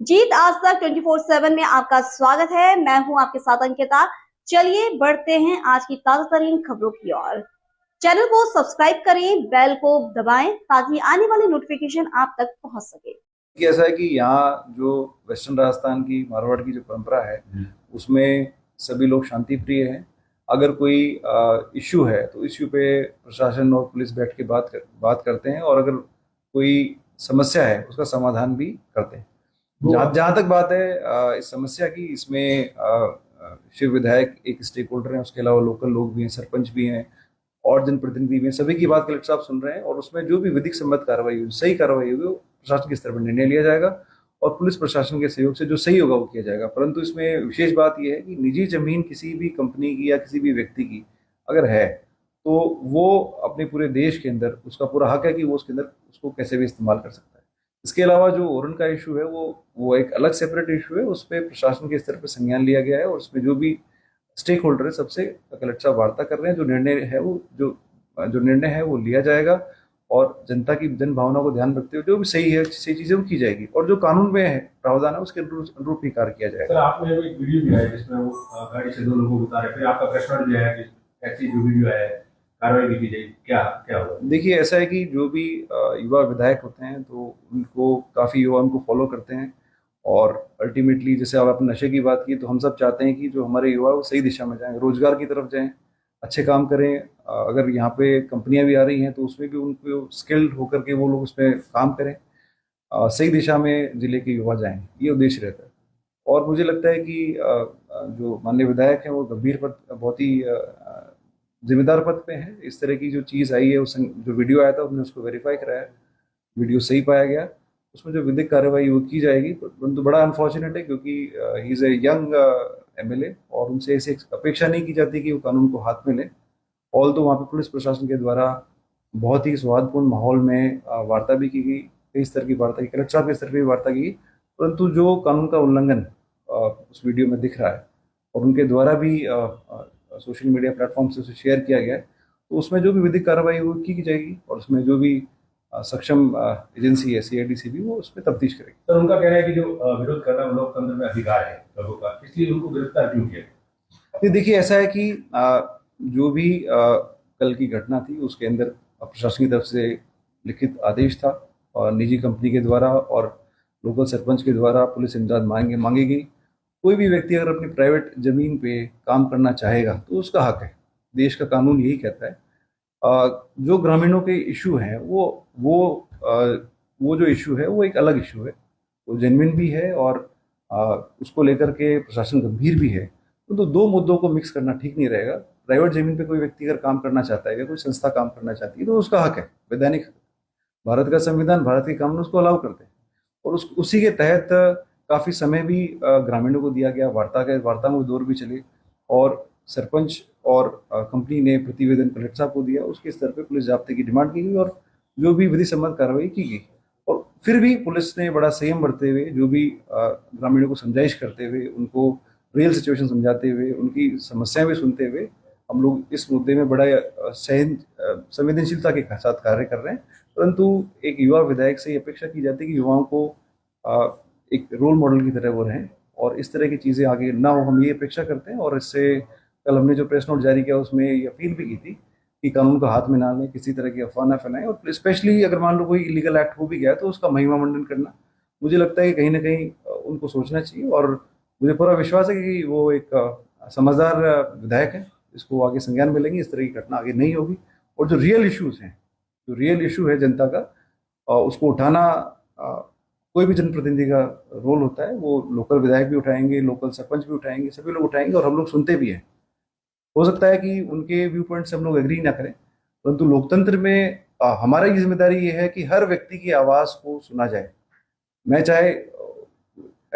जीत आज तक 24/7 में आपका स्वागत है। मैं हूं आपके साथ अंकिता। चलिए बढ़ते हैं आज की ताजा तरीन खबरों की ओर। चैनल को सब्सक्राइब करें, बेल को दबाएं ताकि आने वाली नोटिफिकेशन आप तक पहुंच सके। ऐसा है कि यहाँ जो वेस्टर्न राजस्थान की मारवाड़ की जो परंपरा है उसमें सभी लोग शांति प्रिय हैं। अगर कोई इश्यू है तो इश्यू पे प्रशासन और पुलिस बैठ के बात करते हैं, और अगर कोई समस्या है उसका समाधान भी करते हैं। जहाँ तक बात है इस समस्या की, इसमें शिव विधायक एक स्टेक होल्डर हैं, उसके अलावा लोकल लोग भी हैं, सरपंच भी हैं और जनप्रतिनिधि भी हैं। सभी की बात कलेक्टर साहब सुन रहे हैं और उसमें जो भी विधिक सम्मत कार्रवाई होगी, सही कार्रवाई होगी, वो प्रशासन के स्तर पर निर्णय लिया जाएगा और पुलिस प्रशासन के सहयोग से जो सही होगा वो किया जाएगा। परंतु इसमें विशेष बात यह है कि निजी जमीन किसी भी कंपनी की या किसी भी व्यक्ति की अगर है तो वो अपने पूरे देश के अंदर उसका पूरा हक है कि वो उसके अंदर उसको कैसे भी इस्तेमाल कर सकता है। इसके अलावा जो ओरन का इशू है वो एक अलग सेपरेट इशू है, उस पर प्रशासन के स्तर पर संज्ञान लिया गया है और उसमें जो भी स्टेक होल्डर है सबसे कलेक्टर साहब वार्ता कर रहे हैं। जो निर्णय है जो निर्णय है वो लिया जाएगा और जनता की जन भावना को ध्यान रखते हुए जो भी सही है सही चीजें वो की जाएगी और जो कानून में है प्रावधान है उसके अनुरूप ही कार्य किया जाएगा। सर, आपने एक वीडियो भी है जिसमें वो गाड़ी से 2 लोगों को उतारे, फिर आपका प्रश्न भी है कि ऐसी जो वीडियो है कार्रवाई भी की जाएगी, क्या क्या होगा? देखिए, ऐसा है कि जो भी युवा विधायक होते हैं तो उनको काफी युवा उनको फॉलो करते हैं और अल्टीमेटली जैसे आप अपने नशे की बात की तो हम सब चाहते हैं कि जो हमारे युवा वो सही दिशा में जाएं, रोजगार की तरफ जाएं, अच्छे काम करें। अगर यहाँ पे कंपनियां भी आ रही हैं तो उसमें भी उनको स्किल्ड होकर के वो लोग उसमें काम करें, सही दिशा में जिले के युवा जाएं, ये उद्देश्य रहता है। और मुझे लगता है कि जो माननीय विधायक हैं वो गंभीर पद, बहुत ही जिम्मेदार पद पे हैं। इस तरह की जो चीज़ आई है, उस जो वीडियो आया था उसने उसको वेरीफाई कराया, वीडियो सही पाया गया, उसमें जो विधिक कार्रवाई वो की जाएगी। परंतु बड़ा अनफॉर्चुनेट है क्योंकि he is a young MLA और उनसे ऐसी अपेक्षा नहीं की जाती कि वो कानून को हाथ में लें। ऑल तो वहाँ पे पुलिस प्रशासन के द्वारा बहुत ही सौहार्दपूर्ण माहौल में वार्ता भी की गई, कई स्तर की वार्ता की, कलेक्टर साहब के स्तर पर भी वार्ता की गई। परंतु जो कानून का उल्लंघन उस वीडियो में दिख रहा है और उनके द्वारा भी सोशल मीडिया प्लेटफॉर्म से उसे शेयर किया गया है, तो उसमें जो भी विधिक कार्रवाई वो की जाएगी और उसमें जो भी सक्षम एजेंसी है CIDC भी वो उसमें तफ्तीश करेगी। सर, उनका कहना है कि जो विरोध करना लोकतंत्र में अधिकार है लोगों का, इसलिए उनको गिरफ्तार क्यों किया? देखिए, ऐसा है कि जो भी कल की घटना थी उसके अंदर प्रशासन की तरफ से लिखित आदेश था और निजी कंपनी के द्वारा और लोकल सरपंच के द्वारा पुलिस इमदाद मांगी गई। कोई भी व्यक्ति अगर अपनी प्राइवेट जमीन पे काम करना चाहेगा तो उसका हक है, देश का कानून यही कहता है। जो ग्रामीणों के इशू हैं वो जो इशू है वो एक अलग इशू है, वो जेन्युइन भी है और उसको लेकर के प्रशासन गंभीर भी है। तो दो मुद्दों को मिक्स करना ठीक नहीं रहेगा। प्राइवेट जमीन पे कोई व्यक्ति अगर काम करना चाहता है या कोई संस्था काम करना चाहती है तो उसका हक है, वैधानिक हक। भारत का संविधान, भारत के कानून उसको अलाउ करते हैं और उसी के तहत काफ़ी समय भी ग्रामीणों को दिया गया, वार्ता में दौर भी चले और सरपंच और कंपनी ने प्रतिवेदन कलेक्टर साहब को दिया। उसके स्तर पे पुलिस जाब्ते की डिमांड की गई और जो भी विधि सम्मत कार्रवाई की गई और फिर भी पुलिस ने बड़ा संयम बरतते हुए, जो भी ग्रामीणों को समझाइश करते हुए, उनको रियल सिचुएशन समझाते हुए, उनकी समस्याएं भी सुनते हुए, हम लोग इस मुद्दे में बड़ा संवेदनशीलता के साथ कार्य कर रहे हैं। परंतु एक युवा विधायक से ये अपेक्षा की जाती है कि युवाओं को एक रोल मॉडल की तरह वो रहें और इस तरह की चीज़ें आगे ना हो, हम ये अपेक्षा करते हैं। और इससे कल हमने जो प्रेस नोट जारी किया उसमें ये अपील भी की थी कि कानून को हाथ में ना लें, किसी तरह की अफवाह ना फैलाएं और स्पेशली अगर मान लो कोई इलीगल एक्ट हो भी गया तो उसका महिमा मंडन करना, मुझे लगता है कि कहीं ना कहीं उनको सोचना चाहिए। और मुझे पूरा विश्वास है कि वो एक समझदार विधायक है, इसको आगे संज्ञान मिलेंगे, इस तरह की घटना आगे नहीं होगी। और जो रियल इश्यूज हैं, जो रियल इशू है जनता का, उसको उठाना कोई भी जनप्रतिनिधि का रोल होता है। वो लोकल विधायक भी उठाएंगे, लोकल सरपंच भी उठाएंगे, सभी लोग उठाएंगे और हम लोग सुनते भी हैं। हो सकता है कि उनके व्यू पॉइंट से हम लोग एग्री ना करें, परंतु लोकतंत्र में हमारा ये जिम्मेदारी ये है कि हर व्यक्ति की आवाज़ को सुना जाए। मैं चाहे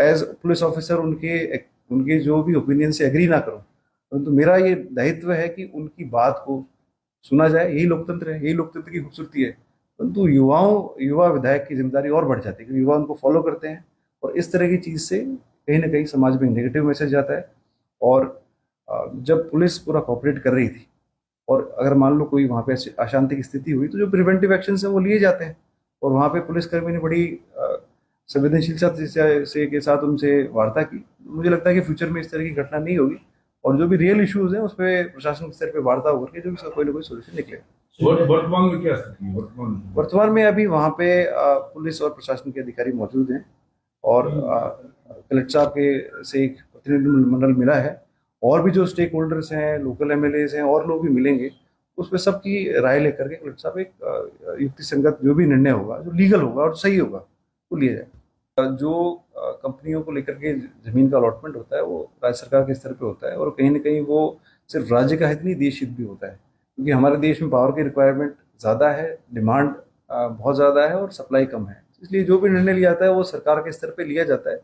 एज पुलिस ऑफिसर उनके जो भी ओपिनियन से एग्री ना करूं, परंतु मेरा ये दायित्व है कि उनकी बात को सुना जाए। यही लोकतंत्र है, यही लोकतंत्र की खूबसूरती है। परंतु युवा विधायक की जिम्मेदारी और बढ़ जाती है क्योंकि युवा उनको फॉलो करते हैं और इस तरह की चीज़ से कहीं ना कहीं समाज में नेगेटिव मैसेज जाता है। और जब पुलिस पूरा कॉपरेट कर रही थी और अगर मान लो कोई वहाँ पे अशांति की स्थिति हुई तो जो प्रिवेंटिव एक्शन है वो लिए जाते हैं और वहाँ पे पुलिसकर्मी ने बड़ी संवेदनशीलता से के साथ उनसे वार्ता की। मुझे लगता है कि फ्यूचर में इस तरह की घटना नहीं होगी और जो भी रियल इश्यूज हैं उस पर प्रशासन के स्तर पे वार्ता होकर के जो भी कोई ना कोई सोल्यूशन निकलेगा। वर्तमान में क्या स्थिति है वर्तमान में अभी वहाँ पे पुलिस और प्रशासन के अधिकारी मौजूद हैं और कलेक्टर साहब के से एक प्रतिनिधिमंडल मिला है और भी जो स्टेक होल्डर्स हैं, लोकल एमएलएज हैं और लोग भी मिलेंगे। उस पर सबकी राय लेकर के कलेक्टर साहब एक युक्ति संगत जो भी निर्णय होगा, जो लीगल होगा और सही होगा, वो लिया जाए। जो कंपनियों को लेकर के जमीन का अलॉटमेंट होता है वो राज्य सरकार के स्तर पे होता है और कहीं ना कहीं वो सिर्फ राज्य का हित नहीं, देश हित भी होता है, क्योंकि हमारे देश में पावर की रिक्वायरमेंट ज़्यादा है, डिमांड बहुत ज़्यादा है और सप्लाई कम है। इसलिए जो भी निर्णय लिया जाता है वो सरकार के स्तर पे लिया जाता है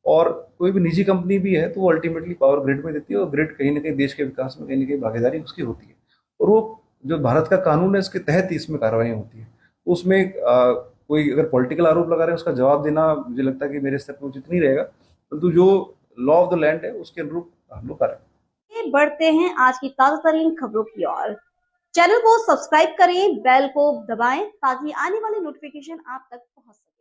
और कोई भी निजी कंपनी भी है तो वो अल्टीमेटली पावर ग्रिड में देती है और ग्रिड कहीं ना कहीं देश के विकास में कहीं ना कहीं भागीदारी उसकी होती है और वो जो भारत का कानून है उसके तहत ही इसमें कार्रवाई होती है। उसमें कोई अगर पॉलिटिकल आरोप लगा रहे हैं उसका जवाब देना मुझे लगता है कि मेरे स्तर पर उचित नहीं रहेगा, परंतु जो लॉ ऑफ द लैंड है उसके अनुरूप हम लोग कार्य बढ़ते हैं आज की ताजा तरीन खबरों की ओर। चैनल को सब्सक्राइब करें, बेल को दबाएं ताकि आने वाली नोटिफिकेशन आप तक पहुंच सके।